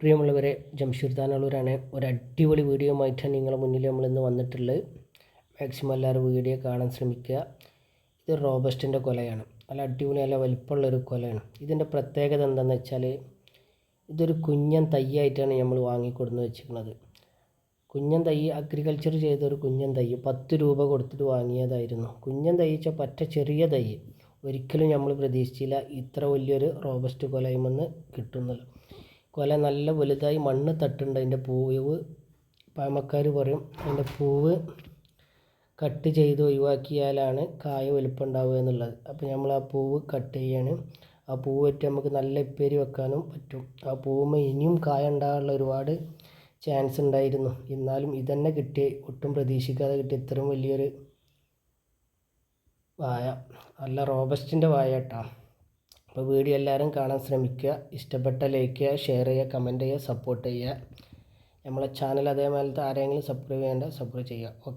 പ്രിയമുള്ളവരെ, ജംഷീർ താനള്ളൂരാണ്. ഒരു അടിപൊളി വീഡിയോയുമായിട്ടാണ് നിങ്ങളുടെ മുന്നിൽ നമ്മളിന്ന് വന്നിട്ടുള്ളത്. മാക്സിമം എല്ലാവരും വീഡിയോ കാണാൻ ശ്രമിക്കുക. ഇത് റോബസ്റ്റിൻ്റെ കൊലയാണ്. നല്ല അടിപൊളി, നല്ല വലിപ്പമുള്ളൊരു കൊലയാണ്. ഇതിൻ്റെ പ്രത്യേകത എന്താണെന്ന് വെച്ചാൽ, ഇതൊരു കുഞ്ഞൻ തൈയായിട്ടാണ് നമ്മൾ വാങ്ങിക്കൊടുന്ന് വെച്ചിരിക്കുന്നത്. കുഞ്ഞൻ തൈ അഗ്രികൾച്ചർ ചെയ്തൊരു കുഞ്ഞൻ തൈ 10 രൂപ കൊടുത്തിട്ട് വാങ്ങിയതായിരുന്നു. കുഞ്ഞൻ തൈ വെച്ചാൽ പറ്റ ചെറിയ തൈ. ഒരിക്കലും നമ്മൾ പ്രതീക്ഷിച്ചില്ല ഇത്ര വലിയൊരു റോബസ്റ്റ് കൊലയുമെന്ന് കിട്ടുന്നത്. കൊല നല്ല വലുതായി മണ്ണ് തട്ടുണ്ട്. അതിൻ്റെ പൂവ് പഴമക്കാർ പറയും, അതിൻ്റെ പൂവ് കട്ട് ചെയ്ത് ഒഴിവാക്കിയാലാണ് കായ വലുപ്പം ഉണ്ടാവുക എന്നുള്ളത്. അപ്പോൾ നമ്മൾ ആ പൂവ് കട്ട് ചെയ്യാണ്. ആ പൂവ് വെച്ച് നമുക്ക് നല്ല ഉപ്പേരി വെക്കാനും പറ്റും. ആ പൂവുമ്മ ഇനിയും കായ ഉണ്ടാകാനുള്ള ഒരുപാട് ചാൻസ് ഉണ്ടായിരുന്നു. എന്നാലും ഇതന്നെ കിട്ടി, ഒട്ടും പ്രതീക്ഷിക്കാതെ കിട്ടി ഇത്രയും വലിയൊരു വായ. നല്ല റോബസ്റ്റിൻ്റെ വായ കേട്ടോ. അപ്പോൾ വീഡിയോ എല്ലാവരും കാണാൻ ശ്രമിക്കുക. ഇഷ്ടപ്പെട്ട ലൈക്ക് ചെയ്യുക, ഷെയർ ചെയ്യുക, കമൻറ്റ് ചെയ്യുക, സപ്പോർട്ട് ചെയ്യുക. നമ്മളെ ചാനൽ അതേമാതിരത്തെ ആരെങ്കിലും സബ്സ്ക്രൈബ് ചെയ്യേണ്ട സബ്സ്ക്രൈബ് ചെയ്യുക. ഓക്കെ.